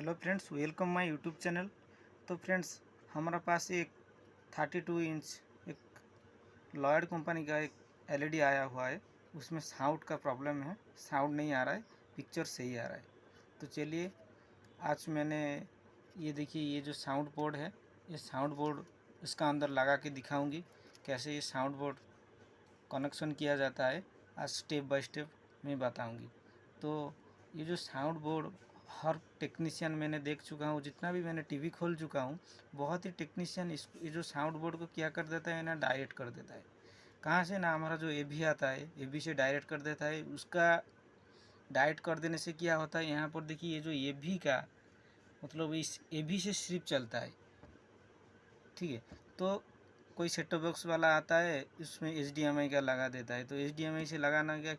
Hello friends, welcome my YouTube channel. तो friends, हमारा पास एक 32 इंच एक लॉयड कंपनी का एक एलईडी आया हुआ है। उसमें साउंड का प्रॉब्लम है, साउंड नहीं आ रहा है, पिक्चर सही आ रहा है। तो चलिए, आज मैंने ये देखिए, ये जो साउंड बोर्ड है, ये साउंड बोर्ड इसका अंदर लगा के दिखाऊंगी कैसे ये साउंड बोर्ड कनेक्शन किया जाता है। आज स्टेप बाय स्टेप मैं बताऊंगी। तो ये जो साउंड बोर्ड, हर टेक्नीशियन मैंने देख चुका हूँ, जितना भी मैंने टीवी खोल चुका हूँ, बहुत ही टेक्नीशियन ये जो साउंड बोर्ड को क्या कर देता है ना, डायरेक्ट कर देता है। कहाँ से ना, हमारा जो एवी आता है, एवी से डायरेक्ट कर देता है। उसका डायरेक्ट कर देने से क्या होता है, यहाँ पर देखिए, ये जो एवी का मतलब इस एवी से सिर्फ चलता है, ठीक है। तो कोई सेट टॉप बॉक्स वाला आता है, उसमें HDMI का लगा देता है। तो HDMI से लगाना क्या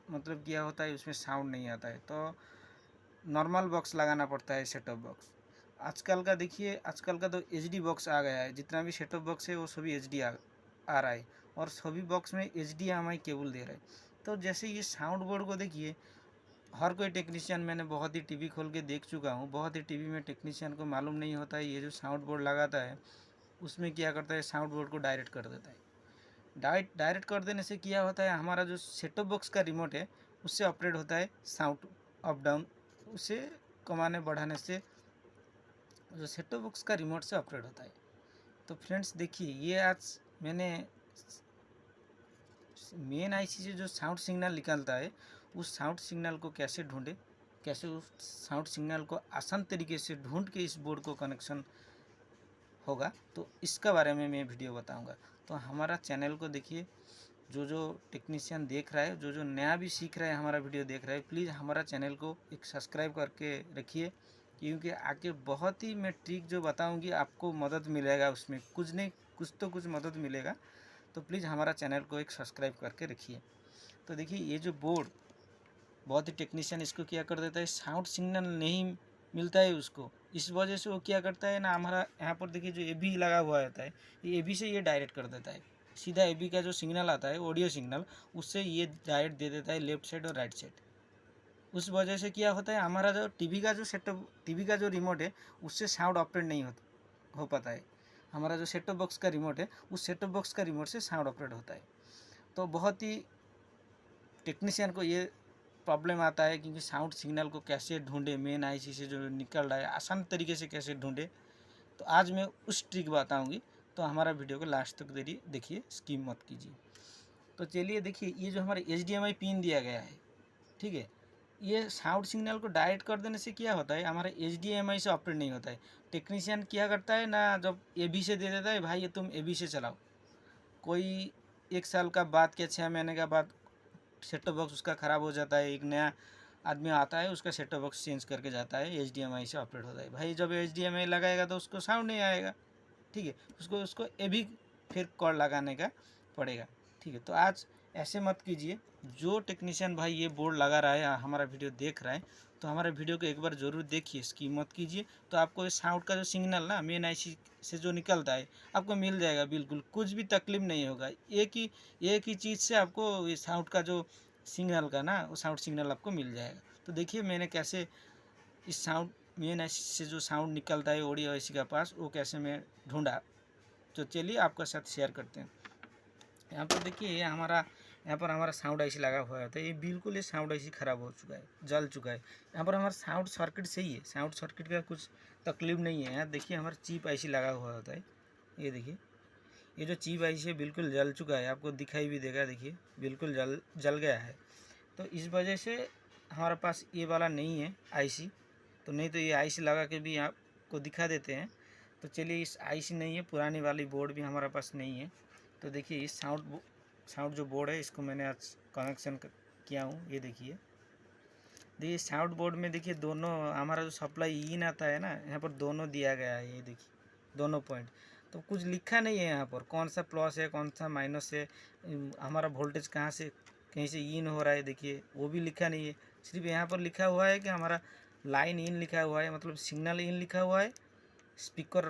मतलब क्या होता है, उसमें साउंड नहीं आता है, तो नॉर्मल बॉक्स लगाना पड़ता है, सेट टॉप बॉक्स। आजकल का देखिए, आजकल का तो HD बॉक्स आ गया है। जितना भी सेट टॉप बॉक्स है वो सभी HD आ रहा है, और सभी बॉक्स में HDMI केबल दे रहा है। तो जैसे ये साउंड बोर्ड को देखिए, हर कोई टेक्नीशियन, मैंने बहुत ही टीवी खोल के देख चुका हूँ, बहुत ही टीवी में टेक्नीशियन को मालूम नहीं होता है ये जो साउंड बोर्ड लगाता है, उसमें क्या करता है, साउंड बोर्ड को डायरेक्ट कर देता है। डायरेक्ट कर देने से क्या होता है, हमारा जो सेट टॉप बॉक्स का रिमोट है, उससे ऑपरेट होता है साउंड अप डाउन, उसे कमाने बढ़ाने से जो सेट टॉप बॉक्स का रिमोट से ऑपरेट होता है। तो फ्रेंड्स देखिए, ये आज मैंने मेन आईसी से जो साउंड सिग्नल निकलता है, उस साउंड सिग्नल को कैसे ढूंढे, कैसे उस साउंड सिग्नल को आसान तरीके से ढूंढ के इस बोर्ड को कनेक्शन होगा, तो इसका बारे में मैं वीडियो बताऊंगा। तो हमारा चैनल को देखिए, जो टेक्नीशियन देख रहा है, जो नया भी सीख रहा है, हमारा वीडियो देख रहा है, प्लीज़ हमारा चैनल को एक सब्सक्राइब करके रखिए, क्योंकि आगे बहुत ही मैं ट्रिक जो बताऊंगी, आपको मदद मिलेगा, उसमें कुछ नहीं कुछ तो कुछ मदद मिलेगा। तो प्लीज़ हमारा चैनल को एक सब्सक्राइब करके रखिए। तो देखिए, ये जो बोर्ड, बहुत ही टेक्नीशियन इसको क्या कर देता है, साउंड सिग्नल नहीं मिलता है उसको, इस वजह से वो क्या करता है ना, हमारा यहाँ पर देखिए जो एबी लगा हुआ रहता है, ये एबी से ये डायरेक्ट कर देता है सीधा। एबी का जो सिग्नल आता है, ऑडियो सिग्नल, उससे ये डायरेक्ट दे देता है लेफ्ट साइड और राइट साइड। उस वजह से क्या होता है, हमारा जो टीवी का जो सेटअप, टीवी का जो रिमोट है, उससे साउंड ऑपरेट नहीं हो पाता है। हमारा जो सेटअप बॉक्स का रिमोट है, उस सेटअप बॉक्स का रिमोट से साउंड ऑपरेट होता है। तो बहुत ही टेक्नीशियन को ये प्रॉब्लम आता है, क्योंकि साउंड सिग्नल को कैसे ढूंढे, मेन आईसी से जो निकल रहा है, आसान तरीके से कैसे ढूंढे। तो आज मैं उस ट्रिक बताऊंगी। तो हमारा वीडियो को लास्ट तक देखिए, स्किप मत कीजिए। तो चलिए देखिए, ये जो हमारे HDMI पिन दिया गया है, ठीक है, ये साउंड सिग्नल को डायरेक्ट कर देने से क्या होता है, हमारा HDMI से ऑपरेट नहीं होता है। टेक्नीशियन क्या करता है ना, जब AB से दे देता है, भाई ये तुम AB से चलाओ। कोई 1 साल का बाद, क्या 6 महीने का बाद सेट टॉप बॉक्स उसका ख़राब हो जाता है, एक नया आदमी आता है, उसका सेट टॉप बॉक्स चेंज करके जाता है, HDMI से ऑपरेट होता है। भाई जब HDMI लगाएगा तो उसको साउंड नहीं आएगा, ठीक है, उसको AB फिर कॉर्ड लगाने का पड़ेगा, ठीक है। तो आज ऐसे मत कीजिए। जो टेक्नीशियन भाई ये बोर्ड लगा रहा है, हमारा वीडियो देख रहा है, तो हमारे वीडियो को एक बार ज़रूर देखिए, स्किप मत कीजिए। तो आपको इस साउंड का जो सिग्नल ना, मेन आईसी से जो निकलता है, आपको मिल जाएगा, बिल्कुल कुछ भी तकलीफ नहीं होगा। एक ही चीज़ से आपको ये साउंड का जो सिग्नल का ना, वो साउंड सिग्नल आपको मिल जाएगा। तो देखिए मैंने कैसे इस साउंड, मेन आईसी से जो साउंड निकलता है ऑडियो आईसी का पास, वो कैसे मैं ढूंढा। तो चलिए आपके साथ शेयर करते हैं। यहाँ पर देखिए, यहाँ पर हमारा साउंड आईसी लगा हुआ है, ये बिल्कुल ये साउंड आईसी ख़राब हो चुका है, जल चुका है। यहाँ पर हमारा साउंड सर्किट सही है, साउंड सर्किट का कुछ तकलीफ नहीं है। यहाँ देखिए, हमारा चिप आईसी लगा हुआ होता है, ये देखिए, ये जो चिप आईसी है बिल्कुल जल चुका है, आपको दिखाई भी देगा, देखिए बिल्कुल जल गया है। तो इस वजह से हमारे पास ये वाला नहीं है आईसी। तो नहीं तो ये आईसी लगा के भी आपको दिखा देते हैं। तो चलिए, इस आईसी नहीं है, पुरानी वाली बोर्ड भी हमारे पास नहीं है। तो देखिए, इस साउंड जो बोर्ड है, इसको मैंने आज कनेक्शन किया हूँ, ये देखिए। देखिए साउंड बोर्ड में देखिए, दोनों हमारा जो सप्लाई इन आता है ना, यहाँ पर दोनों दिया गया है, ये देखिए दोनों पॉइंट। तो कुछ लिखा नहीं है यहाँ पर, कौन सा प्लस है कौन सा माइनस है, हमारा वोल्टेज कहाँ से कहीं से इन हो रहा है, देखिए वो भी लिखा नहीं है। सिर्फ यहाँ पर लिखा हुआ है कि हमारा लाइन इन लिखा हुआ है, मतलब सिग्नल इन लिखा हुआ है, स्पीकर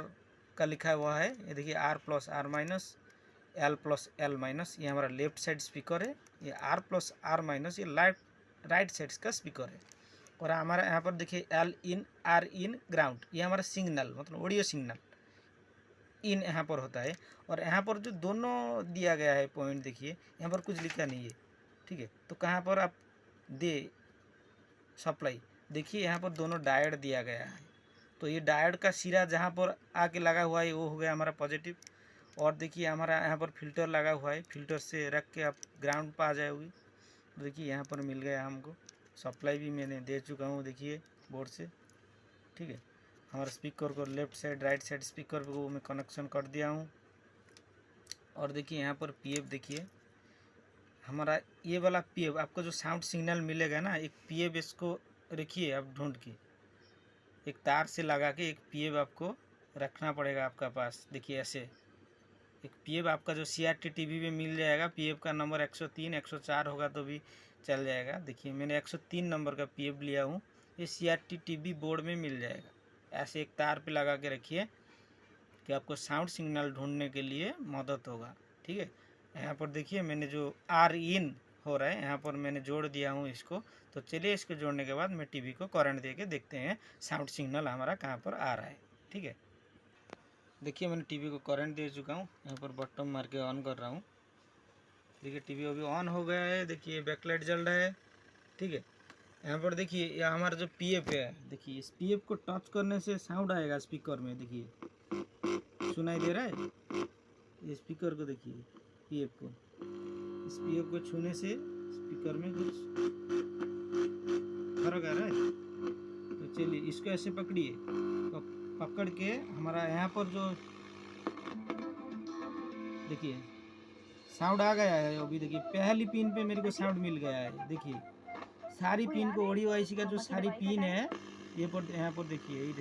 का लिखा हुआ है, ये देखिए R+R-, L+L-, ये हमारा लेफ्ट साइड स्पीकर है, ये R+R-, ये राइट साइड का स्पीकर है। और हमारा यहाँ पर देखिए L in R in ground, ये हमारा सिग्नल मतलब ऑडियो सिग्नल इन यहाँ पर होता है। और यहाँ पर जो दोनों दिया गया है पॉइंट देखिए यहाँ पर कुछ लिखा नहीं है, ठीक है। तो कहाँ पर आप दे सप्लाई देखिए यहाँ पर दोनों डायोड दिया गया है। तो ये डायोड का सिरा जहाँ पर आके लगा हुआ है वो हो गया हमारा पॉजिटिव। और देखिए हमारा यहाँ पर फिल्टर लगा हुआ है, फिल्टर से रख के आप ग्राउंड पर आ जाओगे। देखिए यहाँ पर मिल गया हमको, सप्लाई भी मैंने दे चुका हूँ देखिए बोर्ड से, ठीक है। हमारे स्पीकर को left side right side speaker को मैं कनेक्शन कर दिया हूँ। और देखिए यहाँ पर पीएफ देखिए हमारा ये वाला पीएफ आपको जो साउंड सिग्नल मिलेगा ना, एक पीएफ इसको रखिए आप ढूंढ के, एक तार से लगा के एक पीएफ आपको रखना पड़ेगा आपका पास। देखिए ऐसे एक पीएफ आपका जो सीआरटी टीवी में मिल जाएगा, पीएफ का नंबर 103 104 होगा तो भी चल जाएगा। देखिए मैंने 103 नंबर का पीएफ लिया हूँ, ये सीआरटी टीवी बोर्ड में मिल जाएगा। ऐसे एक तार पे लगा के रखिए कि आपको साउंड सिग्नल ढूंढने के लिए मदद होगा, ठीक है। यहाँ पर देखिए मैंने जो आर इन हो रहा है यहाँ पर मैंने जोड़ दिया हूँ इसको। तो चलिए इसको जोड़ने के बाद मैं टीवी को करंट दे के देखते हैं साउंड सिग्नल हमारा कहाँ पर आ रहा है, ठीक है। देखिए मैंने टीवी को करंट दे चुका हूँ, यहाँ पर बटन मार के ऑन कर रहा हूँ। देखिए टीवी अभी ऑन हो गया है, देखिए बैकलाइट जल रहा है, ठीक है। यहाँ पर देखिए यह हमारा जो पीएफ है, देखिए इस पीएफ को टच करने से साउंड आएगा स्पीकर में, देखिए सुनाई दे रहा है। ये स्पीकर को देखिए पीएफ को, इस पीएफ को छूने से स्पीकर में कुछ फर्क आ रहा है। तो चलिए इसको ऐसे पकड़िए, तो पकड़ के हमारा यहाँ पर जो देखिए साउंड आ गया है अभी। देखिए पहली पिन पे मेरे को साउंड मिल गया है। देखिए सारी पिन को ऑडियो आईसी का जो सारी पिन है ये पर यहाँ पर देखिए, ये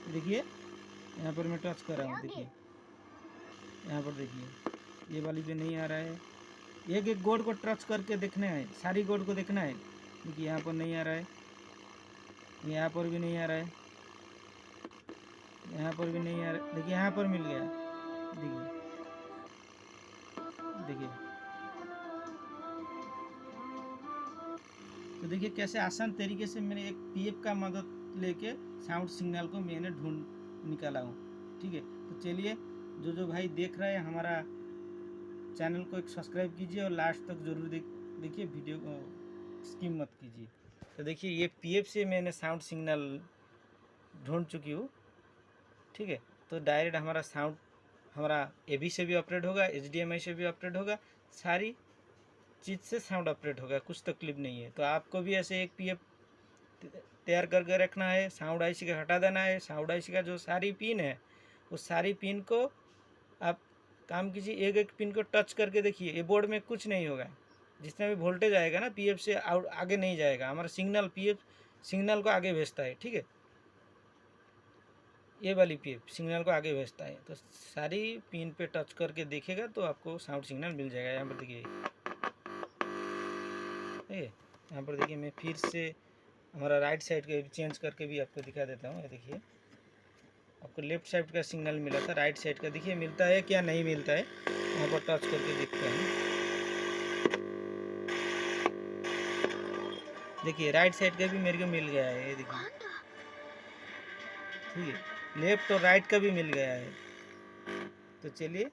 देखिए यहाँ पर मैं टच कर रहा हूँ। देखिए यहाँ पर देखिए ये वाली पे नहीं आ रहा है, एक एक गोड को टच करके देखना है, सारी गोड को देखना है। देखिए यहाँ पर नहीं आ रहा है, यहाँ पर भी नहीं आ रहा है, यहाँ पर भी नहीं आ रहा है। देखिए यहाँ पर मिल गया, देखिए देखिए। तो देखिए कैसे आसान तरीके से मैंने एक पीएफ का मदद लेके साउंड सिग्नल को मैंने ढूंढ निकाला हूँ, ठीक है। तो चलिए जो भाई देख रहे हैं हमारा चैनल को एक सब्सक्राइब कीजिए और लास्ट तक ज़रूर देखिए, वीडियो को स्किप मत कीजिए। तो देखिए ये पीएफ से मैंने साउंड सिग्नल ढूंढ चुकी हूँ, ठीक है। तो डायरेक्ट हमारा साउंड हमारा एवी से भी ऑपरेट होगा, एचडीएमआई से भी ऑपरेट होगा, सारी चीज़ से साउंड ऑपरेट होगा, कुछ तकलीफ नहीं है। तो आपको भी ऐसे एक पीएफ तैयार करके रखना है, साउंड आईसी का हटा देना है। साउंड आईसी का जो सारी पिन है उस सारी पिन को आप काम कीजिए, एक एक पिन को टच करके देखिए, ये बोर्ड में कुछ नहीं होगा। जितना भी वोल्टेज आएगा ना पीएफ से आगे नहीं जाएगा, हमारा सिग्नल पीएफ सिग्नल को आगे भेजता है, ठीक है। ये वाली पीएफ सिग्नल को आगे भेजता है। तो सारी पिन पे टच करके देखेगा तो आपको साउंड सिग्नल मिल जाएगा। यहाँ पर देखिए, यहाँ पर देखिए मैं फिर से हमारा राइट साइड का चेंज करके भी आपको दिखा देता हूँ। ये देखिए आपको लेफ्ट साइड का सिग्नल मिला था, राइट साइड का देखिए मिलता है क्या नहीं मिलता है, यहाँ पर टच करके देखते हैं। देखिए राइट साइड का भी मेरे को मिल गया है, ये देखिए, ठीक है। लेफ्ट और राइट का भी मिल गया है। तो चलिए